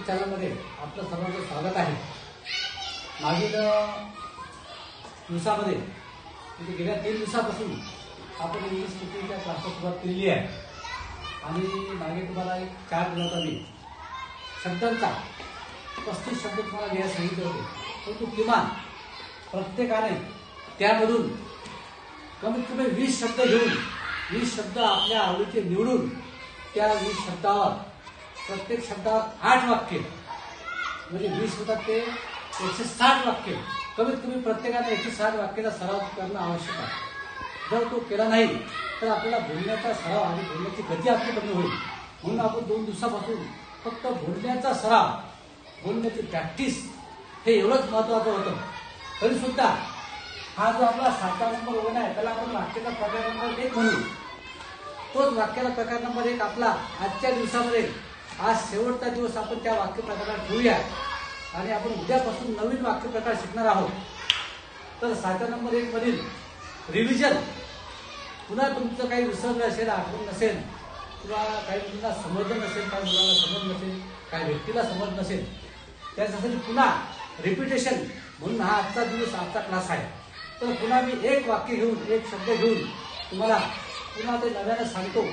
YouTube चॅनलमध्ये आपलं सर्वांचं स्वागत आहे। मागील दिवसामध्ये म्हणजे गेल्या 3 दिवसापासून आपण इंग्लिश स्पीकिंगच्या क्लासला सुरुवात केलेली आहे आणि मागे तुम्हाला एक चार्ट दिला होता मी शब्दांचा 35 शब्द तुम्हाला घ्यायला सांगितले होते, परंतु किमान प्रत्येकाने त्यामधून कमीत कमी 20 शब्द घेऊन 20 शब्द आपल्या आवडीचे निवडून त्या 20 शब्दावर प्रत्येक शब्दात 8 वाक्य म्हणजे 20 होतात ते 160 वाक्य कमीत कमी प्रत्येकाने 160 वाक्याचा सराव करणं आवश्यक आहे। जर तो केला नाही तर आपल्याला बोलण्याचा सराव आणि बोलण्याची गती आपली कमी होईल। म्हणून आपण 2 दिवसापासून फक्त बोलण्याचा सराव बोलण्याची प्रॅक्टिस हे एवढंच महत्त्वाचं होतं। तरी सुद्धा हा जो आपला 7 नंबर ओळण आहे त्याला आपण वाक्याचा प्रकार नंबर 1 म्हणू। तोच वाक्याचा प्रकार नंबर 1 आपला आजच्या दिवसामध्ये आज शेवटचा दिवस आपण त्या वाक्य प्रकारात ठेवूया आणि आपण उद्यापासून नवीन वाक्य प्रकार शिकणार आहोत। तर 7 नंबर 1 मधील रिव्हिजन पुन्हा तुमचं काही विसरलं असेल, आठवण नसेल किंवा काही मुलांना समजलं नसेल, काही मुलांना समज नसेल, काही व्यक्तीला समज नसेल, त्यासाठी पुन्हा रिपिटेशन म्हणून हा आजचा दिवस आजचा क्लास आहे। तर पुन्हा मी एक वाक्य घेऊन एक शब्द घेऊन तुम्हाला पुन्हा ते नव्याने सांगतो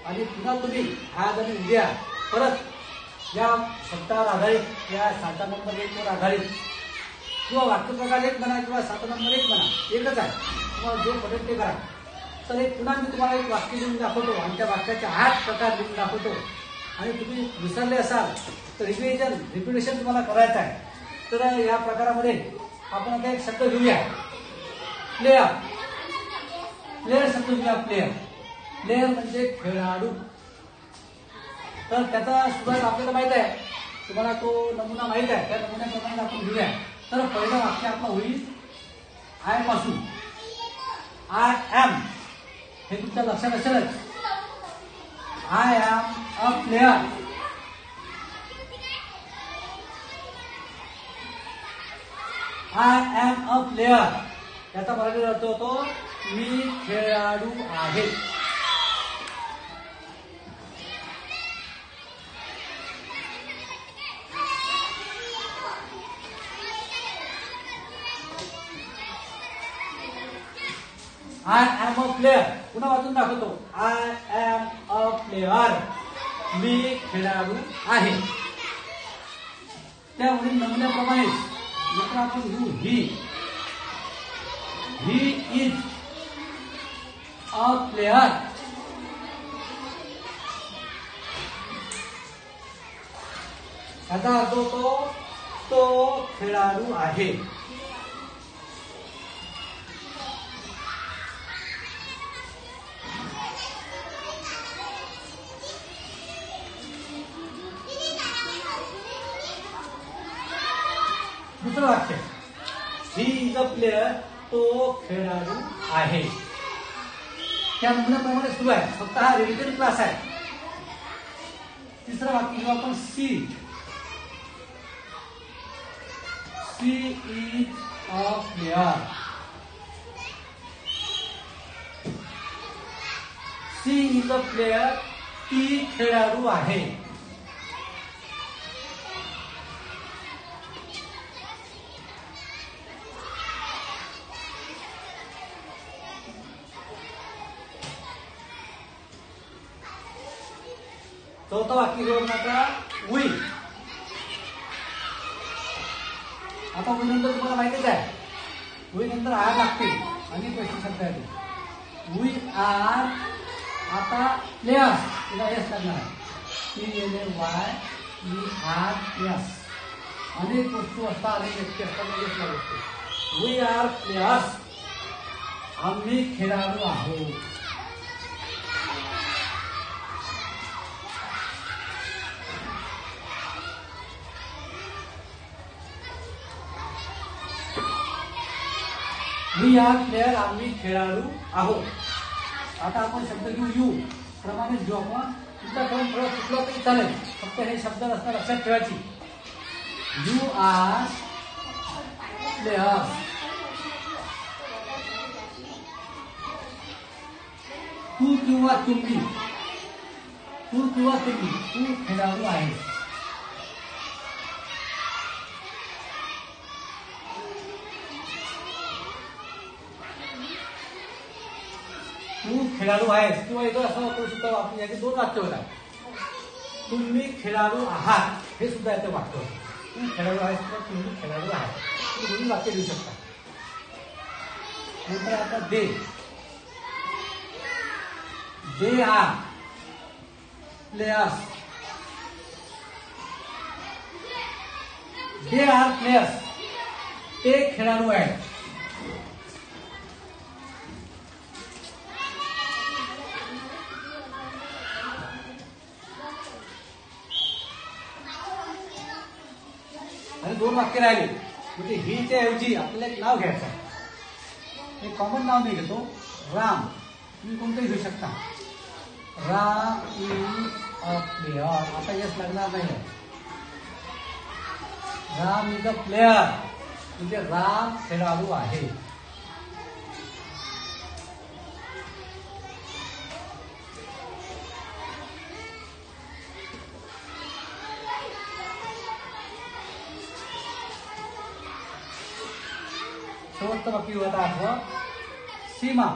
आणि पुन्हा तुम्ही आज आणि उद्या परत या शब्दावर आधारित या 7 नंबर 1 वर आधारित किंवा वाक्यप्रकार 1 म्हणा किंवा 7 नंबर 1 म्हणा एकच आहे, तुम्हाला जो पडेल ते करा। तर एक पुन्हा मी तुम्हाला एक वाक्य लिहून दाखवतो आणि त्या वाक्याचे 8 प्रकार लिहून दाखवतो आणि तुम्ही विसरले असाल तर रिपिटेशन तुम्हाला करायचं आहे। तर या प्रकारामध्ये आपण आता एक शब्द घेऊया प्लेयर। प्लेयर शब्द घेऊया प्लेयर। प्लेयर म्हणजे खेळाडू। तर त्याचा सुरुवात आपल्याला माहित आहे, तुम्हाला तो नमुना माहित आहे, त्या नमुन्याप्रमाणे आपण घेऊया। तर पहिलं वाक्य आपलं होईल आय पासून। आय एम हे तुमच्या लक्षात असेलच। I am a player. I am a player याचा मराठी अर्थ होतो मी खेळाडू आहे। आय एम अ प्लेयर पुन्हा वाचून दाखवतो आय एम अ प्लेयर मी खेळाडू आहे। त्यामुळे नमुन्याप्रमाणे दुसरा आपण घेऊ ही इज अ प्लेयर। याचा अर्थ होतो तो खेळाडू आहे। दुसरं वाक्य ही इज अ प्लेयर तो खेळाडू आहे। त्या नमुन्याप्रमाणे सुरू आहे, फक्त हा रिव्हिजन क्लास आहे। तिसरं वाक्य घेऊ आपण she is a player. She is a player ती खेळाडू आहे। चौथा वाक्य घेऊन आता वी। आता वी नंतर तुम्हाला माहितीच आहे, वी नंतर आर लागते आणि पैसे शब्द आहे। वी आर आता प्लेयर तिला एस लागणार PLAY ERS। अनेक वस्तू असतात, अनेक व्यक्ती असतात, एस लागते। वी आर प्लेयर्स आम्ही खेळाडू आहोत। वी आर प्लेयर आम्ही खेळाडू आहोत। आता आपण शब्द घेऊ यू प्रमाणेच घेऊ आपण। तुमचा क्रम थोडा चुकला तरी चालेल, फक्त हे शब्द असणार लक्षात ठेवायची। You R player. तू किंवा तुम्ही तू खेळाडू आहे। तू खेळाडू आहेस, किंवा इथं असं वापरू शकतो आपण, याचे दोन वाक्य होतात. तुम्ही खेळाडू आहात हे सुद्धा याचं वाक्य होतं. तुम्ही खेळाडू आहेस किंवा तुम्ही खेळाडू आहात, तुम्ही दोन्ही वाक्य देऊ शकता. नंतर आता they are players. They are players, ते खेळाडू आहेत. आणि दोन वाक्य राहिले, म्हणजे हीच्या ऐवजी आपल्याला एक नाव घ्यायचं आहे. एक कॉमन नाव मी घेतो, राम. तुम्ही कोणतंही घेऊ शकता. Ram is a player. आता यस लागणार नाही. राम इज अ प्लेयर म्हणजे राम खेळाडू आहे. शेवटचं वाक्य होता आठवा, सीमा.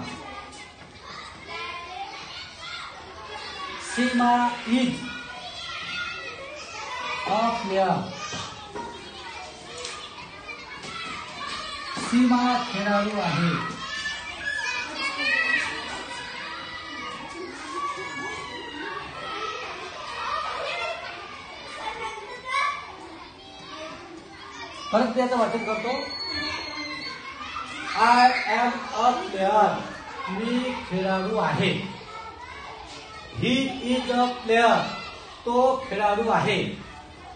सीमा इज अ प्लेयर. सीमा खेळाडू आहे. परत त्याचं वाचन करतो. I am a player. मी खेळाडू आहे. He is a player. तो खेळाडू आहे.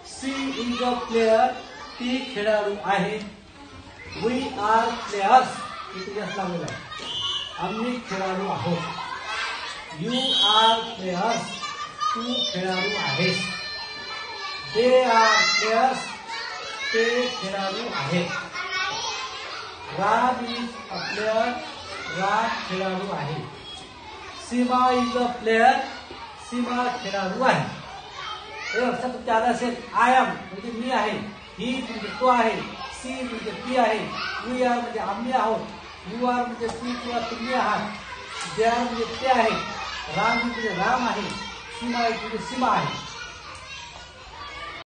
She is a player. ती खेळाडू आहे. We are players. इथे यस लागलेलं आहे. आम्ही खेळाडू आहोत. You R players. तू खेळाडू आहेस. They are players. ते खेळाडू आहेत. Ram is a player. Ram खेळाडू आहे. सीमा इज अ प्लेयर. सीमा खेळाडू आहे. हे लक्षात तुमच्या आलं असेल. आय एम म्हणजे मी आहे. ही म्हणजे तो आहे. सी म्हणजे ती आहे. वी आर म्हणजे आम्ही आहोत. यू आर म्हणजे तू किंवा तुम्ही आहात. दे आर म्हणजे ते आहे. राम म्हणजे राम आहे. सीमा म्हणजे सीमा आहे.